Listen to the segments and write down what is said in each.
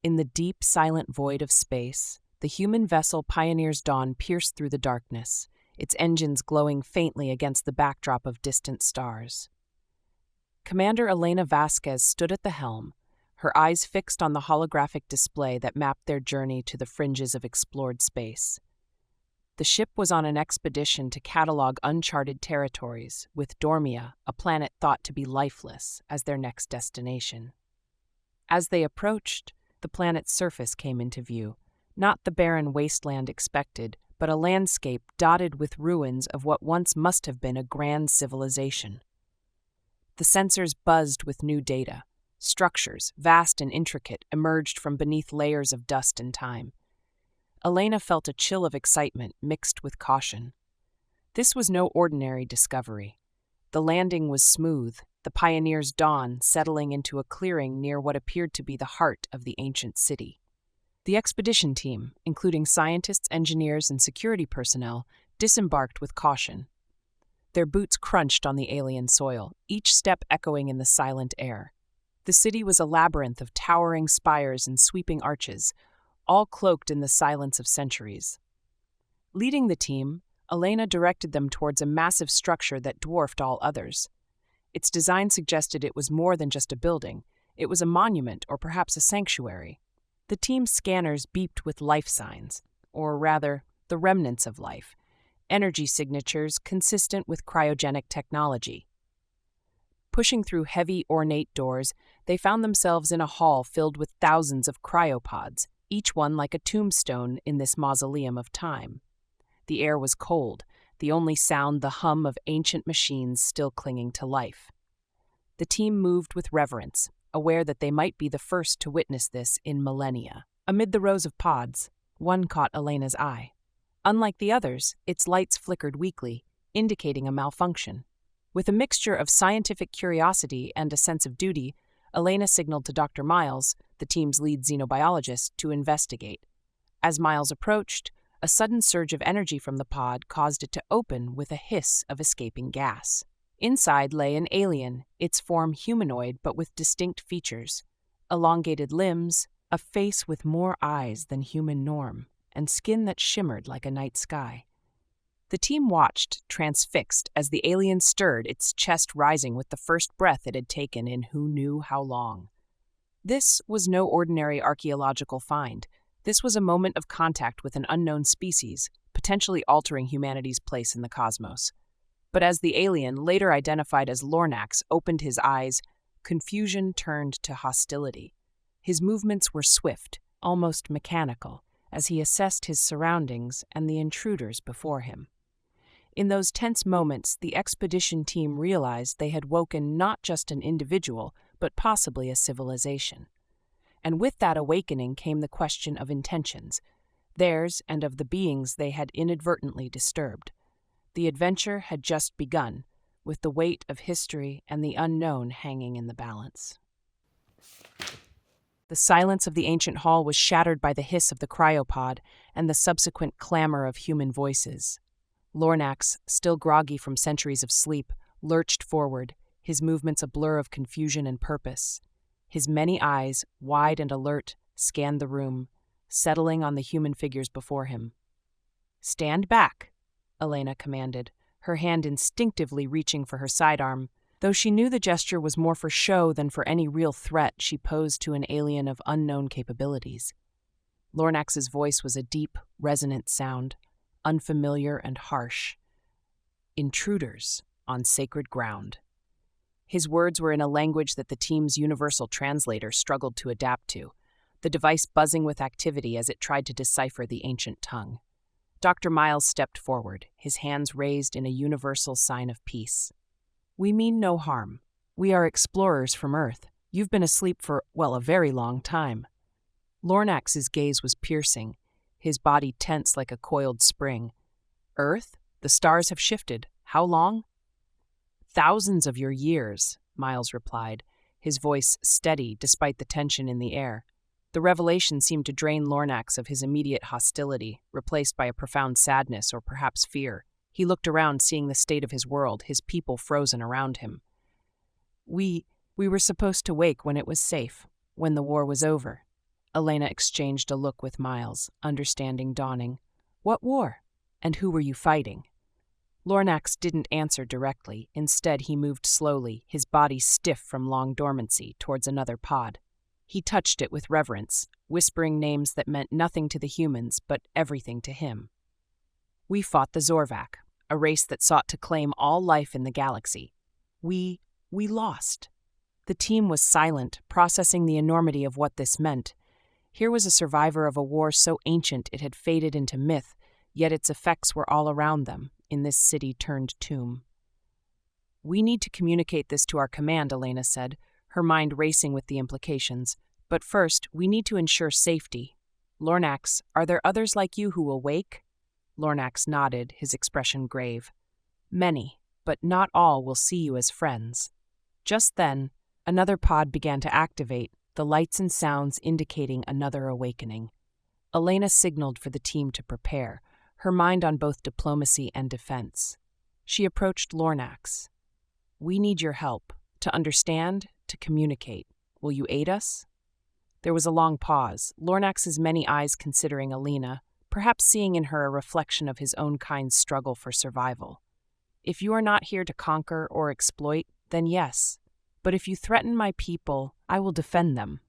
In the deep, silent void of space, the human vessel Pioneer's Dawn pierced through the darkness, its engines glowing faintly against the backdrop of distant stars. Commander Elena Vasquez stood at the helm, her eyes fixed on the holographic display that mapped their journey to the fringes of explored space. The ship was on an expedition to catalog uncharted territories, with Dormia, a planet thought to be lifeless, as their next destination. As they approached, the planet's surface came into view, not the barren wasteland expected, but a landscape dotted with ruins of what once must have been a grand civilization. The sensors buzzed with new data. Structures, vast and intricate, emerged from beneath layers of dust and time. Elena felt a chill of excitement mixed with caution. This was no ordinary discovery. The landing was smooth, the Pioneer's Dawn settling into a clearing near what appeared to be the heart of the ancient city. The expedition team, including scientists, engineers, and security personnel, disembarked with caution. Their boots crunched on the alien soil, each step echoing in the silent air. The city was a labyrinth of towering spires and sweeping arches, all cloaked in the silence of centuries. Leading the team, Elena directed them towards a massive structure that dwarfed all others. Its design suggested it was more than just a building. It was a monument or perhaps a sanctuary. The team's scanners beeped with life signs, or rather, the remnants of life, energy signatures consistent with cryogenic technology. Pushing through heavy, ornate doors, they found themselves in a hall filled with thousands of cryopods, each one like a tombstone in this mausoleum of time. The air was cold, the only sound the hum of ancient machines still clinging to life. The team moved with reverence, aware that they might be the first to witness this in millennia. Amid the rows of pods, one caught Elena's eye. Unlike the others, its lights flickered weakly, indicating a malfunction. With a mixture of scientific curiosity and a sense of duty, Elena signaled to Dr. Miles, the team's lead xenobiologist, to investigate. As Miles approached, a sudden surge of energy from the pod caused it to open with a hiss of escaping gas. Inside lay an alien, its form humanoid but with distinct features. Elongated limbs, a face with more eyes than human norm, and skin that shimmered like a night sky. The team watched, transfixed, as the alien stirred, its chest rising with the first breath it had taken in who knew how long. This was no ordinary archaeological find. This was a moment of contact with an unknown species, potentially altering humanity's place in the cosmos. But as the alien, later identified as Lornax, opened his eyes, confusion turned to hostility. His movements were swift, almost mechanical, as he assessed his surroundings and the intruders before him. In those tense moments, the expedition team realized they had woken not just an individual, but possibly a civilization. And with that awakening came the question of intentions, theirs and of the beings they had inadvertently disturbed. The adventure had just begun, with the weight of history and the unknown hanging in the balance. The silence of the ancient hall was shattered by the hiss of the cryopod and the subsequent clamor of human voices. Lornax, still groggy from centuries of sleep, lurched forward, his movements a blur of confusion and purpose. His many eyes, wide and alert, scanned the room, settling on the human figures before him. "Stand back," Elena commanded, her hand instinctively reaching for her sidearm. Though she knew the gesture was more for show than for any real threat she posed to an alien of unknown capabilities. Lornax's voice was a deep, resonant sound, unfamiliar and harsh. Intruders on sacred ground. His words were in a language that the team's universal translator struggled to adapt to, the device buzzing with activity as it tried to decipher the ancient tongue. Dr. Miles stepped forward, his hands raised in a universal sign of peace. "We mean no harm. We are explorers from Earth. You've been asleep for, well, a very long time." Lornax's gaze was piercing, his body tense like a coiled spring. "Earth? The stars have shifted. How long?" "Thousands of your years," Miles replied, his voice steady despite the tension in the air. The revelation seemed to drain Lornax of his immediate hostility, replaced by a profound sadness or perhaps fear. He looked around, seeing the state of his world, his people frozen around him. We were supposed to wake when it was safe, when the war was over," Elena exchanged a look with Miles, understanding dawning. What war? And who were you fighting? Lornax didn't answer directly. Instead, he moved slowly, his body stiff from long dormancy, towards another pod. He touched it with reverence, whispering names that meant nothing to the humans, but everything to him. We fought the Zorvak, a race that sought to claim all life in the galaxy. We lost. The team was silent, processing the enormity of what this meant. Here was a survivor of a war so ancient it had faded into myth, yet its effects were all around them, in this city-turned-tomb. We need to communicate this to our command, Elena said, her mind racing with the implications. But first, we need to ensure safety. Lornax, are there others like you who will wake? Lornax nodded, his expression grave. Many, but not all will see you as friends. Just then, another pod began to activate, the lights and sounds indicating another awakening. Elena signaled for the team to prepare, her mind on both diplomacy and defense. She approached Lornax. We need your help, to understand, to communicate. Will you aid us? There was a long pause, Lornax's many eyes considering Elena, perhaps seeing in her a reflection of his own kind's struggle for survival. If you are not here to conquer or exploit, then yes. But if you threaten my people, I will defend them.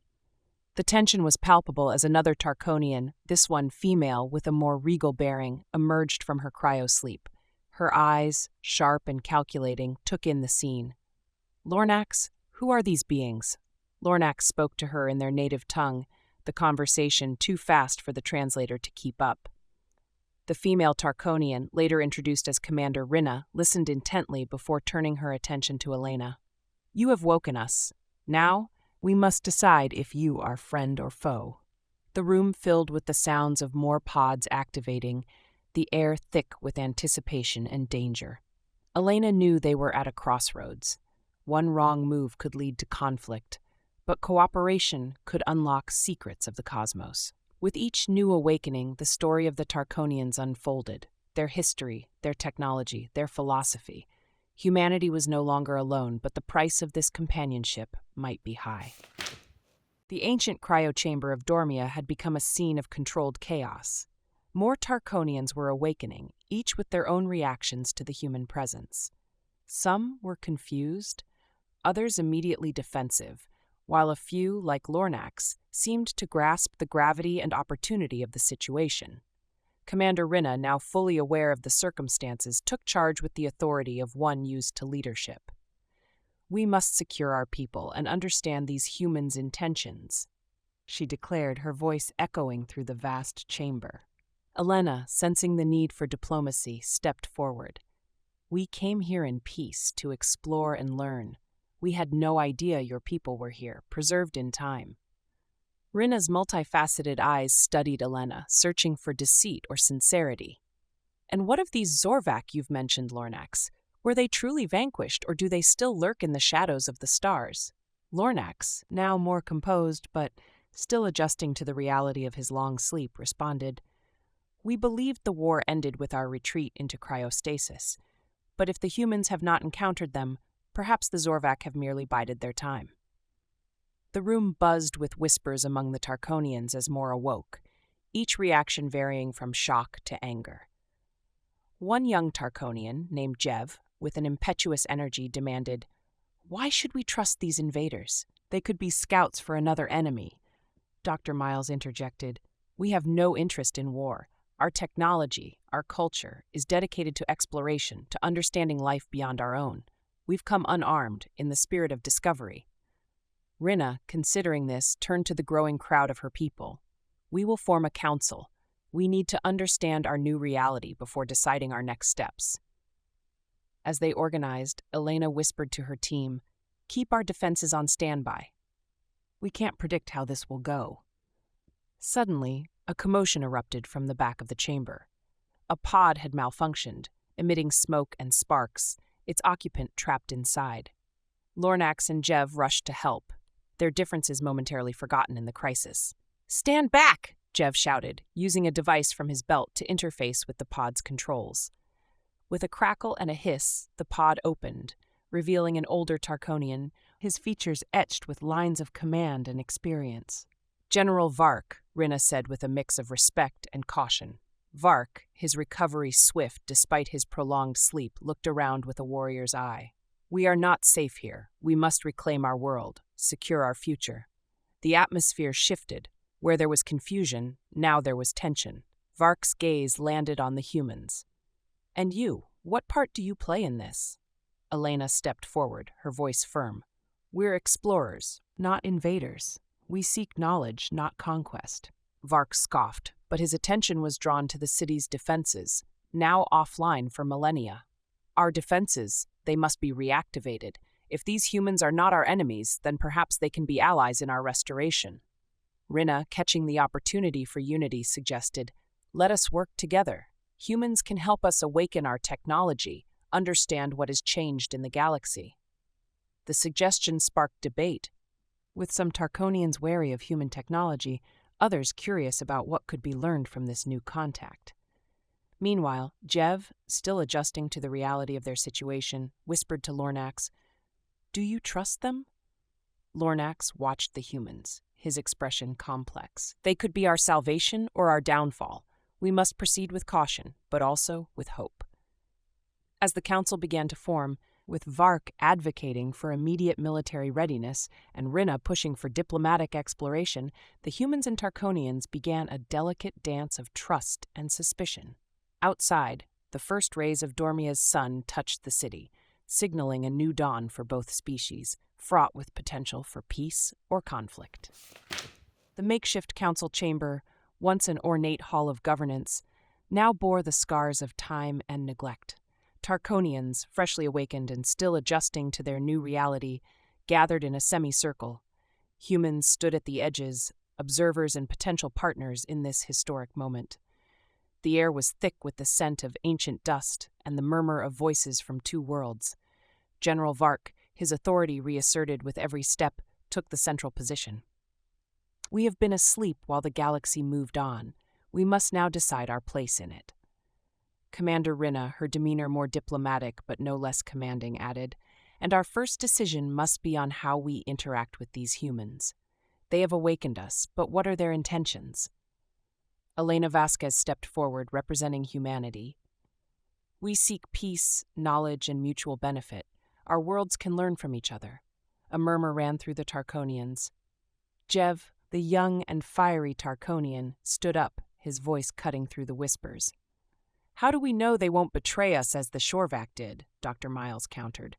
The tension was palpable as another Tarkonian, this one female with a more regal bearing, emerged from her cryosleep. Her eyes, sharp and calculating, took in the scene. Lornax, who are these beings? Lornax spoke to her in their native tongue, the conversation too fast for the translator to keep up. The female Tarkonian, later introduced as Commander Rinna, listened intently before turning her attention to Elena. You have woken us. Now, we must decide if you are friend or foe. The room filled with the sounds of more pods activating, the air thick with anticipation and danger. Elena knew they were at a crossroads. One wrong move could lead to conflict, but cooperation could unlock secrets of the cosmos. With each new awakening, the story of the Tarkonians unfolded, their history, their technology, their philosophy. Humanity was no longer alone, but the price of this companionship might be high. The ancient cryochamber of Dormia had become a scene of controlled chaos. More Tarkonians were awakening, each with their own reactions to the human presence. Some were confused, others immediately defensive, while a few, like Lornax, seemed to grasp the gravity and opportunity of the situation. Commander Rinna, now fully aware of the circumstances, took charge with the authority of one used to leadership. We must secure our people and understand these humans' intentions, she declared, her voice echoing through the vast chamber. Elena, sensing the need for diplomacy, stepped forward. We came here in peace to explore and learn. We had no idea your people were here, preserved in time. Rinna's multifaceted eyes studied Elena, searching for deceit or sincerity. And what of these Zorvak you've mentioned, Lornax? Were they truly vanquished, or do they still lurk in the shadows of the stars? Lornax, now more composed, but still adjusting to the reality of his long sleep, responded, We believed the war ended with our retreat into cryostasis. But if the humans have not encountered them, perhaps the Zorvak have merely bided their time. The room buzzed with whispers among the Tarkonians as more awoke, each reaction varying from shock to anger. One young Tarkonian, named Jev, with an impetuous energy, demanded, Why should we trust these invaders? They could be scouts for another enemy. Dr. Miles interjected, We have no interest in war. Our technology, our culture, is dedicated to exploration, to understanding life beyond our own. We've come unarmed, in the spirit of discovery. Rinna, considering this, turned to the growing crowd of her people. We will form a council. We need to understand our new reality before deciding our next steps. As they organized, Elena whispered to her team, Keep our defenses on standby. We can't predict how this will go. Suddenly, a commotion erupted from the back of the chamber. A pod had malfunctioned, emitting smoke and sparks, its occupant trapped inside. Lornax and Jev rushed to help, their differences momentarily forgotten in the crisis. Stand back, Jev shouted, using a device from his belt to interface with the pod's controls. With a crackle and a hiss, the pod opened, revealing an older Tarkonian, his features etched with lines of command and experience. General Vark, Rinna said with a mix of respect and caution. Vark, his recovery swift despite his prolonged sleep, looked around with a warrior's eye. We are not safe here. We must reclaim our world, secure our future. The atmosphere shifted. Where there was confusion, now there was tension. Vark's gaze landed on the humans. And you, what part do you play in this? Elena stepped forward, her voice firm. We're explorers, not invaders. We seek knowledge, not conquest. Vark scoffed, but his attention was drawn to the city's defenses, now offline for millennia. Our defenses, they must be reactivated. If these humans are not our enemies, then perhaps they can be allies in our restoration. Rinna, catching the opportunity for unity, suggested, let us work together. Humans can help us awaken our technology, understand what has changed in the galaxy. The suggestion sparked debate, with some Tarkonians wary of human technology, others curious about what could be learned from this new contact. Meanwhile, Jev, still adjusting to the reality of their situation, whispered to Lornax, Do you trust them? Lornax watched the humans, his expression complex. They could be our salvation or our downfall. We must proceed with caution, but also with hope. As the council began to form, with Vark advocating for immediate military readiness and Rinna pushing for diplomatic exploration, the humans and Tarkonians began a delicate dance of trust and suspicion. Outside, the first rays of Dormia's sun touched the city, signaling a new dawn for both species, fraught with potential for peace or conflict. The makeshift council chamber, once an ornate hall of governance, now bore the scars of time and neglect. Tarkonians, freshly awakened and still adjusting to their new reality, gathered in a semicircle. Humans stood at the edges, observers and potential partners in this historic moment. The air was thick with the scent of ancient dust and the murmur of voices from two worlds. General Vark, his authority reasserted with every step, took the central position. We have been asleep while the galaxy moved on. We must now decide our place in it. Commander Rinna, her demeanor more diplomatic but no less commanding, added, And our first decision must be on how we interact with these humans. They have awakened us, but what are their intentions? Elena Vasquez stepped forward, representing humanity. We seek peace, knowledge, and mutual benefit. Our worlds can learn from each other. A murmur ran through the Tarkonians. Jev, the young and fiery Tarkonian, stood up, his voice cutting through the whispers. How do we know they won't betray us as the Shorvac did? Dr. Miles countered.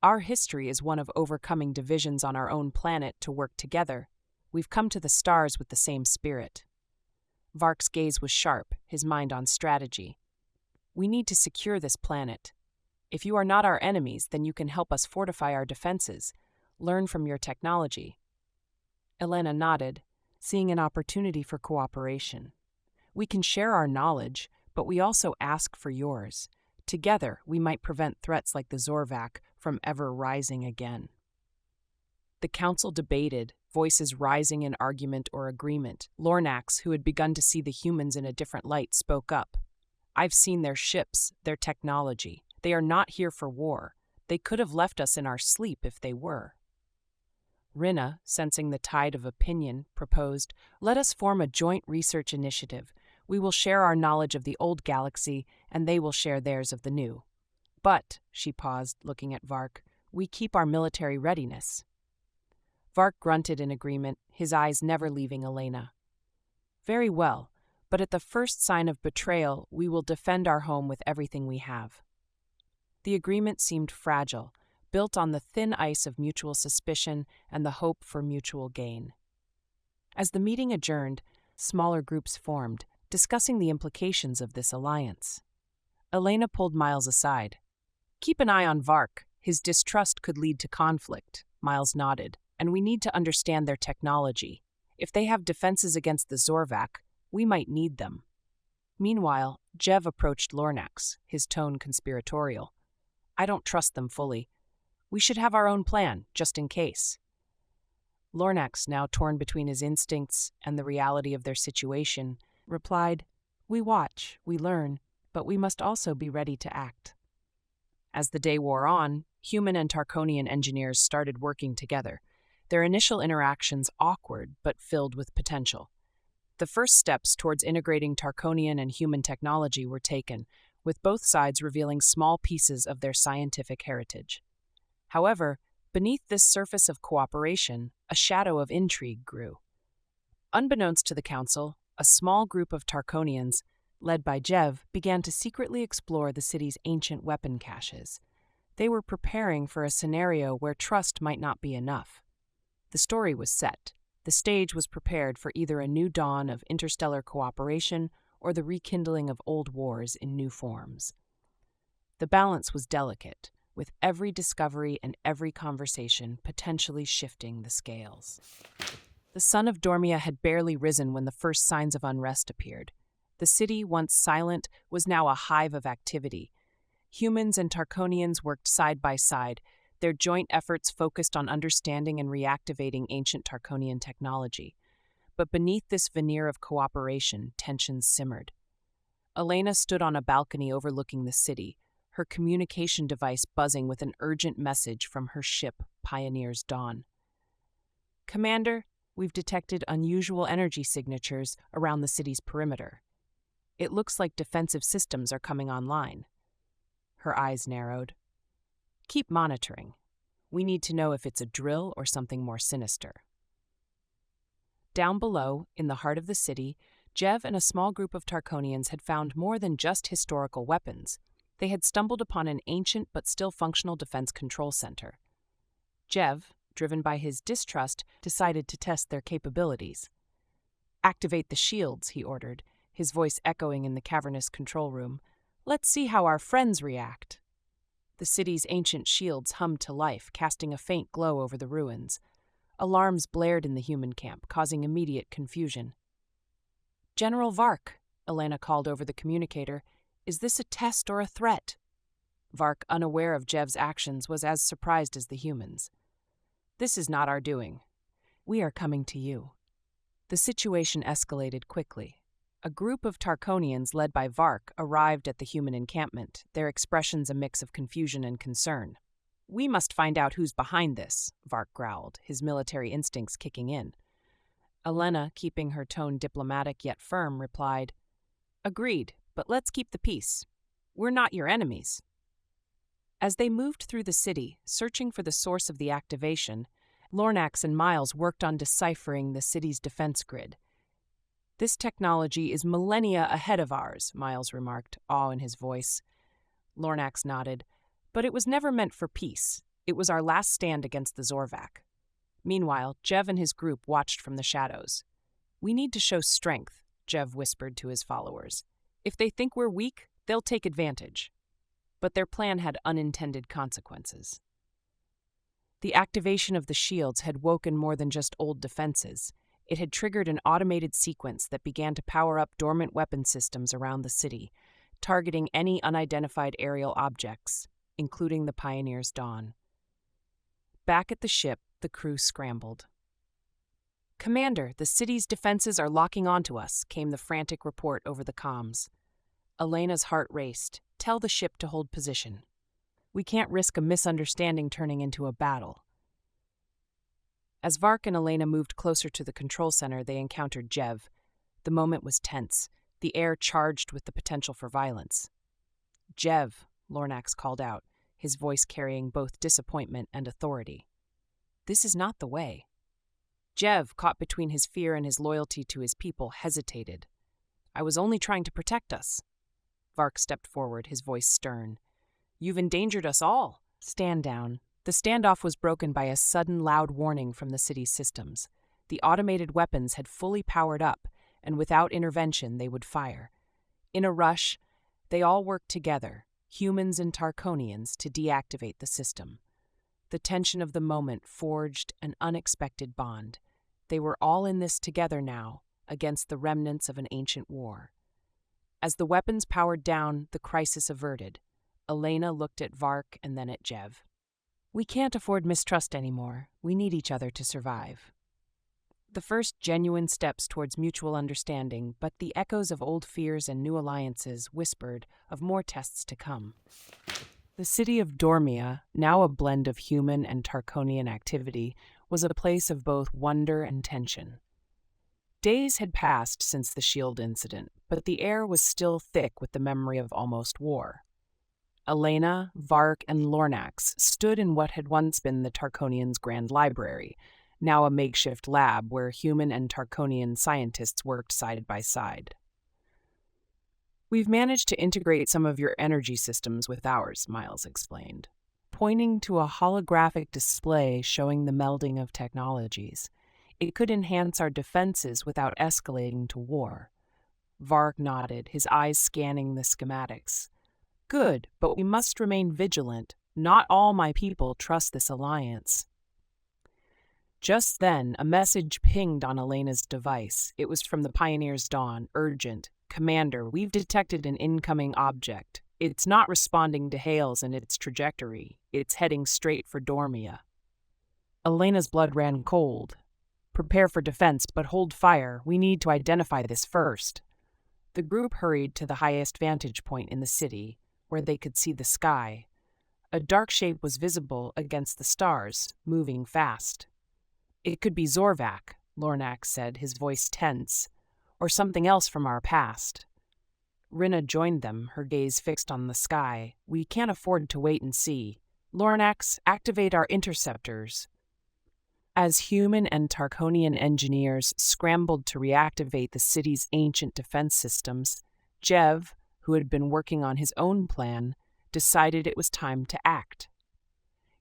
Our history is one of overcoming divisions on our own planet to work together. We've come to the stars with the same spirit. Vark's gaze was sharp, his mind on strategy. We need to secure this planet. If you are not our enemies, then you can help us fortify our defenses, learn from your technology. Elena nodded, seeing an opportunity for cooperation. We can share our knowledge, but we also ask for yours. Together, we might prevent threats like the Zorvac from ever rising again. The council debated, voices rising in argument or agreement. Lornax, who had begun to see the humans in a different light, spoke up. I've seen their ships, their technology. They are not here for war. They could have left us in our sleep if they were. Rinna, sensing the tide of opinion, proposed, Let us form a joint research initiative. We will share our knowledge of the old galaxy, and they will share theirs of the new. But, she paused, looking at Vark, we keep our military readiness. Vark grunted in agreement, his eyes never leaving Elena. Very well, but at the first sign of betrayal, we will defend our home with everything we have. The agreement seemed fragile, built on the thin ice of mutual suspicion and the hope for mutual gain. As the meeting adjourned, smaller groups formed, discussing the implications of this alliance. Elena pulled Miles aside. Keep an eye on Vark. His distrust could lead to conflict. Miles nodded. And we need to understand their technology. If they have defenses against the Zorvac, we might need them. Meanwhile, Jev approached Lornax, his tone conspiratorial. I don't trust them fully. We should have our own plan, just in case. Lornax, now torn between his instincts and the reality of their situation, replied, We watch, we learn, but we must also be ready to act. As the day wore on, human and Tarkonian engineers started working together. their initial interactions awkward but filled with potential. The first steps towards integrating Tarkonian and human technology were taken, with both sides revealing small pieces of their scientific heritage. However, beneath this surface of cooperation, a shadow of intrigue grew. Unbeknownst to the Council, a small group of Tarkonians, led by Jev, began to secretly explore the city's ancient weapon caches. They were preparing for a scenario where trust might not be enough. The story was set. The stage was prepared for either a new dawn of interstellar cooperation or the rekindling of old wars in new forms. The balance was delicate, with every discovery and every conversation potentially shifting the scales. The sun of Dormia had barely risen when the first signs of unrest appeared. The city, once silent, was now a hive of activity. Humans and Tarkonians worked side by side, their joint efforts focused on understanding and reactivating ancient Tarkonian technology. But beneath this veneer of cooperation, tensions simmered. Elena stood on a balcony overlooking the city, her communication device buzzing with an urgent message from her ship, Pioneer's Dawn. "Commander, we've detected unusual energy signatures around the city's perimeter. It looks like defensive systems are coming online." Her eyes narrowed. "Keep monitoring. We need to know if it's a drill or something more sinister." Down below, in the heart of the city, Jev and a small group of Tarkonians had found more than just historical weapons. They had stumbled upon an ancient but still functional defense control center. Jev, driven by his distrust, decided to test their capabilities. "Activate the shields," he ordered, his voice echoing in the cavernous control room. "Let's see how our friends react." The city's ancient shields hummed to life, casting a faint glow over the ruins. Alarms blared in the human camp, causing immediate confusion. "General Vark," Elena called over the communicator, "is this a test or a threat?" Vark, unaware of Jev's actions, was as surprised as the humans. "This is not our doing. We are coming to you." The situation escalated quickly. A group of Tarkonians led by Vark arrived at the human encampment, their expressions a mix of confusion and concern. "We must find out who's behind this," Vark growled, his military instincts kicking in. Elena, keeping her tone diplomatic yet firm, replied, "Agreed, but let's keep the peace. We're not your enemies." As they moved through the city, searching for the source of the activation, Lornax and Miles worked on deciphering the city's defense grid. "This technology is millennia ahead of ours," Miles remarked, awe in his voice. Lornax nodded. "But it was never meant for peace. It was our last stand against the Zorvak." Meanwhile, Jev and his group watched from the shadows. "We need to show strength," Jev whispered to his followers. "If they think we're weak, they'll take advantage." But their plan had unintended consequences. The activation of the shields had woken more than just old defenses. It had triggered an automated sequence that began to power up dormant weapon systems around the city, targeting any unidentified aerial objects, including the Pioneer's Dawn. Back at the ship, the crew scrambled. "Commander, the city's defenses are locking onto us," came the frantic report over the comms. Elena's heart raced. "Tell the ship to hold position. We can't risk a misunderstanding turning into a battle." As Vark and Elena moved closer to the control center, they encountered Jev. The moment was tense, the air charged with the potential for violence. "Jev," Lornax called out, his voice carrying both disappointment and authority. "This is not the way." Jev, caught between his fear and his loyalty to his people, hesitated. "I was only trying to protect us." Vark stepped forward, his voice stern. "You've endangered us all." "Stand down." The standoff was broken by a sudden loud warning from the city's systems. The automated weapons had fully powered up, and without intervention they would fire. In a rush, they all worked together, humans and Tarkonians, to deactivate the system. The tension of the moment forged an unexpected bond. They were all in this together now, against the remnants of an ancient war. As the weapons powered down, the crisis averted. Elena looked at Vark and then at Jev. "We can't afford mistrust anymore. We need each other to survive." The first genuine steps towards mutual understanding, but the echoes of old fears and new alliances whispered of more tests to come. The city of Dormia, now a blend of human and Tarkonian activity, was a place of both wonder and tension. Days had passed since the shield incident, but the air was still thick with the memory of almost war. Elena, Vark, and Lornax stood in what had once been the Tarkonians' Grand Library, now a makeshift lab where human and Tarkonian scientists worked side by side. "We've managed to integrate some of your energy systems with ours," Miles explained, pointing to a holographic display showing the melding of technologies. "It could enhance our defenses without escalating to war." Vark nodded, his eyes scanning the schematics. "Good, but we must remain vigilant. Not all my people trust this alliance." Just then, a message pinged on Elena's device. It was from the Pioneer's Dawn, urgent. "Commander, we've detected an incoming object. It's not responding to hails in its trajectory. It's heading straight for Dormia." Elena's blood ran cold. "Prepare for defense, but hold fire. We need to identify this first." The group hurried to the highest vantage point in the city, where they could see the sky. A dark shape was visible against the stars, moving fast. "It could be Zorvak," Lornax said, his voice tense, "or something else from our past." Rinna joined them, her gaze fixed on the sky. "We can't afford to wait and see. Lornax, activate our interceptors." As human and Tarkonian engineers scrambled to reactivate the city's ancient defense systems, Jev, who had been working on his own plan, decided it was time to act.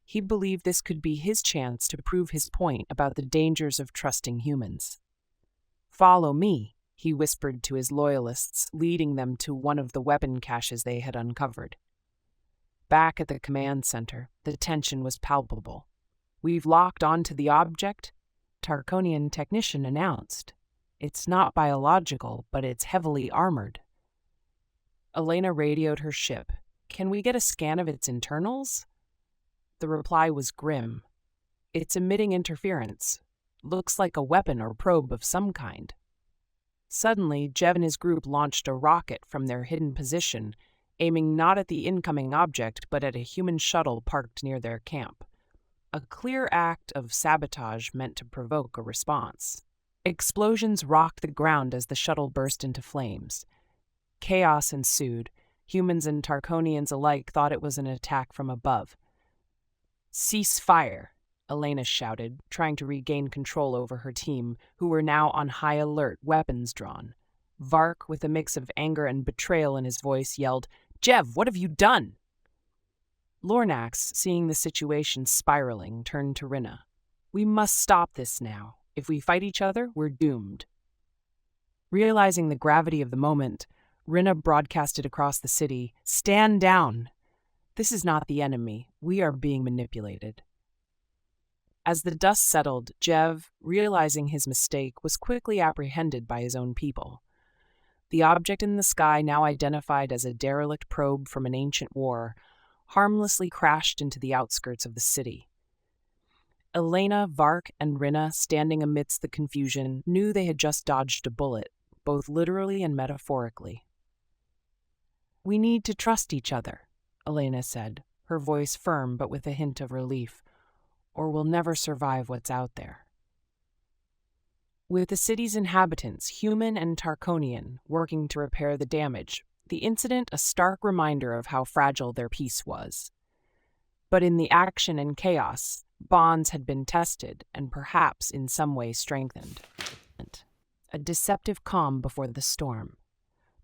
He believed this could be his chance to prove his point about the dangers of trusting humans. "Follow me," he whispered to his loyalists, leading them to one of the weapon caches they had uncovered. Back at the command center, the tension was palpable. "We've locked onto the object," Tarkonian technician announced. "It's not biological, but it's heavily armored." Elena radioed her ship. "Can we get a scan of its internals?" The reply was grim. "It's emitting interference. Looks like a weapon or probe of some kind." Suddenly, Jev and his group launched a rocket from their hidden position, aiming not at the incoming object but at a human shuttle parked near their camp. A clear act of sabotage meant to provoke a response. Explosions rocked the ground as the shuttle burst into flames. Chaos ensued. Humans and Tarkonians alike thought it was an attack from above. "Cease fire," Elena shouted, trying to regain control over her team, who were now on high alert, weapons drawn. Vark, with a mix of anger and betrayal in his voice, yelled, "Jev, what have you done?" Lornax, seeing the situation spiraling, turned to Rinna. "We must stop this now. If we fight each other, we're doomed." Realizing the gravity of the moment, Rinna broadcasted across the city, "Stand down! This is not the enemy. We are being manipulated." As the dust settled, Jev, realizing his mistake, was quickly apprehended by his own people. The object in the sky, now identified as a derelict probe from an ancient war, harmlessly crashed into the outskirts of the city. Elena, Vark, and Rinna, standing amidst the confusion, knew they had just dodged a bullet, both literally and metaphorically. "We need to trust each other," Elena said, her voice firm but with a hint of relief, "or we'll never survive what's out there." With the city's inhabitants, human and Tarkonian, working to repair the damage, the incident a stark reminder of how fragile their peace was. But in the action and chaos, bonds had been tested and perhaps in some way strengthened. A deceptive calm before the storm.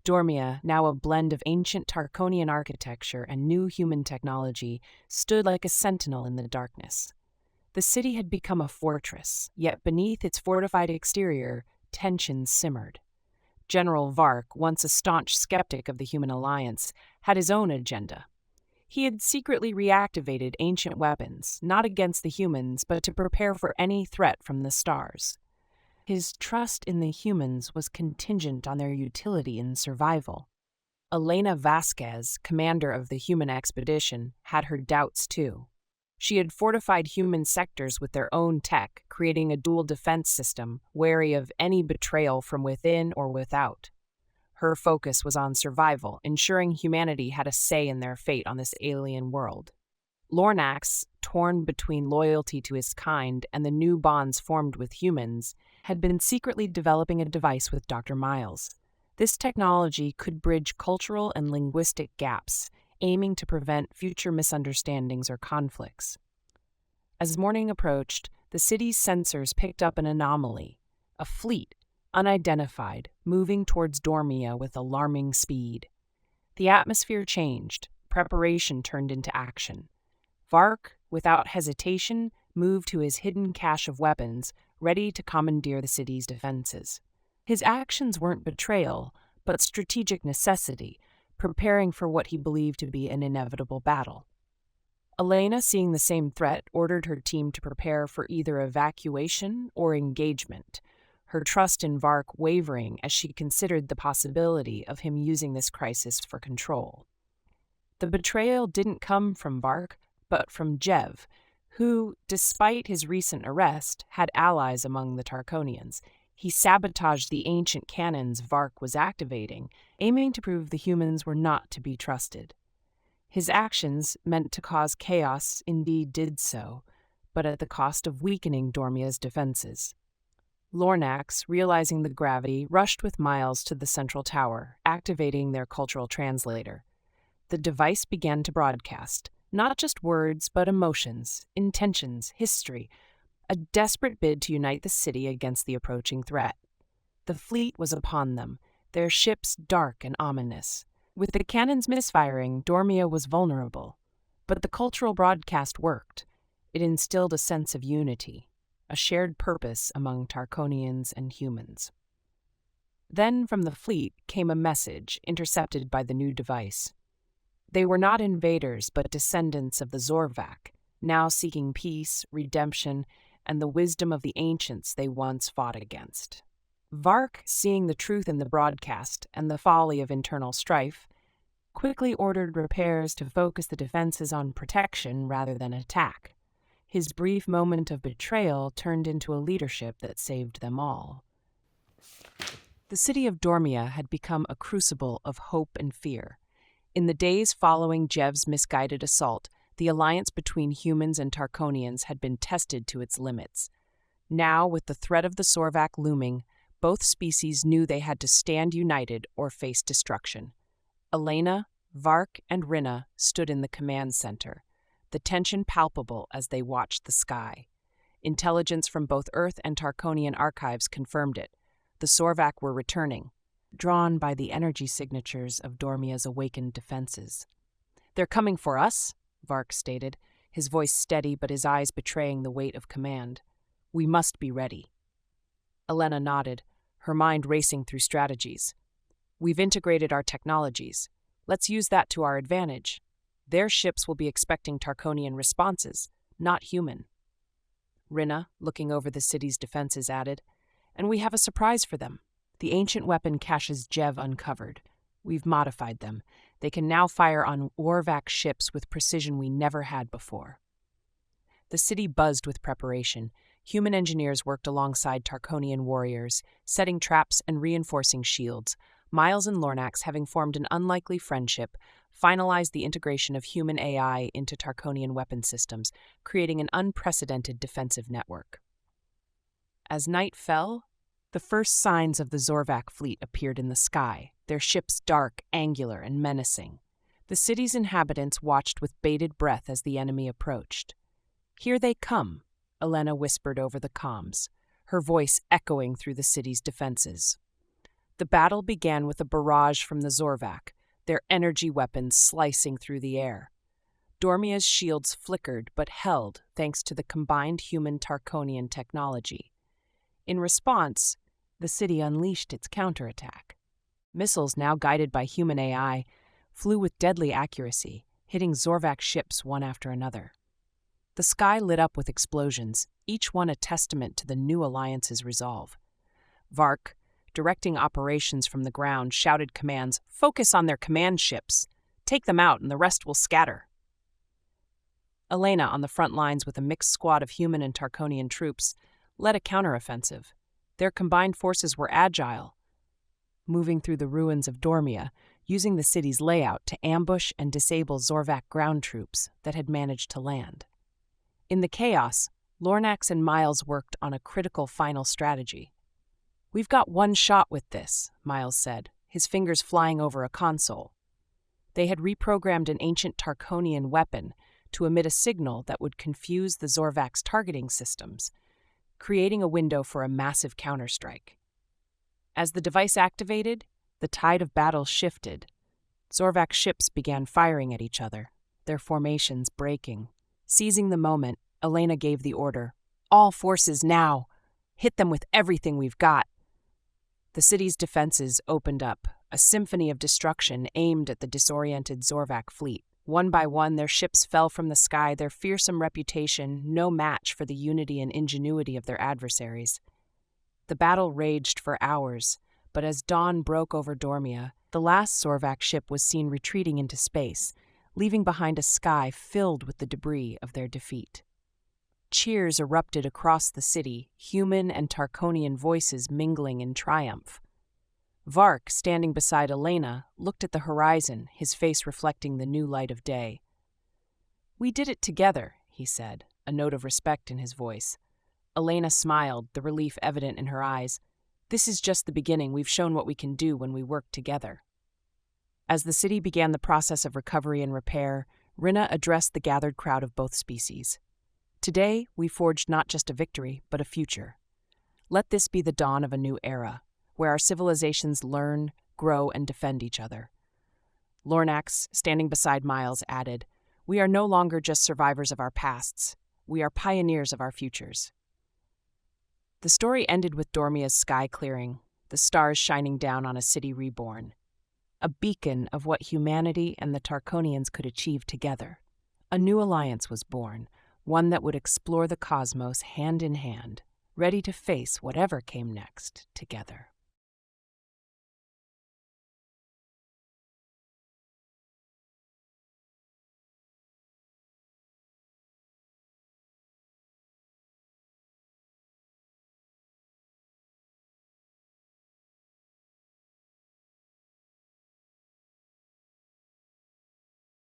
Dormia, now a blend of ancient Tarkonian architecture and new human technology, stood like a sentinel in the darkness. The city had become a fortress, yet beneath its fortified exterior, tensions simmered. General Vark, once a staunch skeptic of the human alliance, had his own agenda. He had secretly reactivated ancient weapons, not against the humans, but to prepare for any threat from the stars. His trust in the humans was contingent on their utility in survival. Elena Vasquez, commander of the human expedition, had her doubts too. She had fortified human sectors with their own tech, creating a dual defense system, wary of any betrayal from within or without. Her focus was on survival, ensuring humanity had a say in their fate on this alien world. Lornax, torn between loyalty to his kind and the new bonds formed with humans, had been secretly developing a device with Dr. Miles. This technology could bridge cultural and linguistic gaps, aiming to prevent future misunderstandings or conflicts. As morning approached, the city's sensors picked up an anomaly, a fleet, unidentified, moving towards Dormia with alarming speed. The atmosphere changed, preparation turned into action. Vark, without hesitation, moved to his hidden cache of weapons, ready to commandeer the city's defenses. His actions weren't betrayal, but strategic necessity, preparing for what he believed to be an inevitable battle. Elena, seeing the same threat, ordered her team to prepare for either evacuation or engagement, her trust in Vark wavering as she considered the possibility of him using this crisis for control. The betrayal didn't come from Vark, but from Jev, who, despite his recent arrest, had allies among the Tarkonians. He sabotaged the ancient cannons Vark was activating, aiming to prove the humans were not to be trusted. His actions, meant to cause chaos, indeed did so, but at the cost of weakening Dormia's defenses. Lornax, realizing the gravity, rushed with Miles to the central tower, activating their cultural translator. The device began to broadcast, not just words, but emotions, intentions, history, a desperate bid to unite the city against the approaching threat. The fleet was upon them, their ships dark and ominous. With the cannons misfiring, Dormia was vulnerable. But the cultural broadcast worked. It instilled a sense of unity, a shared purpose among Tarkonians and humans. Then from the fleet came a message intercepted by the new device. They were not invaders, but descendants of the Zorvak, now seeking peace, redemption, and the wisdom of the ancients they once fought against. Vark, seeing the truth in the broadcast and the folly of internal strife, quickly ordered repairs to focus the defenses on protection rather than attack. His brief moment of betrayal turned into a leadership that saved them all. The city of Dormia had become a crucible of hope and fear. In the days following Jev's misguided assault, the alliance between humans and Tarkonians had been tested to its limits. Now, with the threat of the Zorvak looming, both species knew they had to stand united or face destruction. Elena, Vark, and Rinna stood in the command center, the tension palpable as they watched the sky. Intelligence from both Earth and Tarkonian archives confirmed it. The Zorvak were returning, drawn by the energy signatures of Dormia's awakened defenses. "They're coming for us," Vark stated, his voice steady but his eyes betraying the weight of command. "We must be ready." Elena nodded, her mind racing through strategies. "We've integrated our technologies. Let's use that to our advantage. Their ships will be expecting Tarkonian responses, not human." Rinna, looking over the city's defenses, added, "And we have a surprise for them. The ancient weapon caches Jev uncovered. We've modified them. They can now fire on Orvac ships with precision we never had before." The city buzzed with preparation. Human engineers worked alongside Tarkonian warriors, setting traps and reinforcing shields. Miles and Lornax, having formed an unlikely friendship, finalized the integration of human AI into Tarkonian weapon systems, creating an unprecedented defensive network. As night fell, the first signs of the Zorvak fleet appeared in the sky, their ships dark, angular, and menacing. The city's inhabitants watched with bated breath as the enemy approached. "Here they come," Elena whispered over the comms, her voice echoing through the city's defenses. The battle began with a barrage from the Zorvak, their energy weapons slicing through the air. Dormia's shields flickered but held thanks to the combined human-Tarkonian technology. In response, the city unleashed its counterattack. Missiles, now guided by human AI, flew with deadly accuracy, hitting Zorvak ships one after another. The sky lit up with explosions, each one a testament to the new alliance's resolve. Vark, directing operations from the ground, shouted commands, "Focus on their command ships. Take them out and the rest will scatter." Elena, on the front lines with a mixed squad of human and Tarkonian troops, led a counteroffensive. Their combined forces were agile, moving through the ruins of Dormia, using the city's layout to ambush and disable Zorvak ground troops that had managed to land. In the chaos, Lornax and Miles worked on a critical final strategy. "We've got one shot with this," Miles said, his fingers flying over a console. They had reprogrammed an ancient Tarkonian weapon to emit a signal that would confuse the Zorvak's targeting systems, creating a window for a massive counterstrike. As the device activated, the tide of battle shifted. Zorvak ships began firing at each other, their formations breaking. Seizing the moment, Elena gave the order, "All forces now! Hit them with everything we've got!" The city's defenses opened up, a symphony of destruction aimed at the disoriented Zorvak fleet. One by one, their ships fell from the sky, their fearsome reputation no match for the unity and ingenuity of their adversaries. The battle raged for hours, but as dawn broke over Dormia, the last Zorvak ship was seen retreating into space, leaving behind a sky filled with the debris of their defeat. Cheers erupted across the city, human and Tarkonian voices mingling in triumph. Vark, standing beside Elena, looked at the horizon, his face reflecting the new light of day. "We did it together," he said, a note of respect in his voice. Elena smiled, the relief evident in her eyes. "This is just the beginning. We've shown what we can do when we work together." As the city began the process of recovery and repair, Rinna addressed the gathered crowd of both species. "Today, we forged not just a victory, but a future. Let this be the dawn of a new era, where our civilizations learn, grow, and defend each other." Lornax, standing beside Miles, added, "We are no longer just survivors of our pasts. We are pioneers of our futures." The story ended with Dormia's sky clearing, the stars shining down on a city reborn. A beacon of what humanity and the Tarkonians could achieve together. A new alliance was born, one that would explore the cosmos hand in hand, ready to face whatever came next together.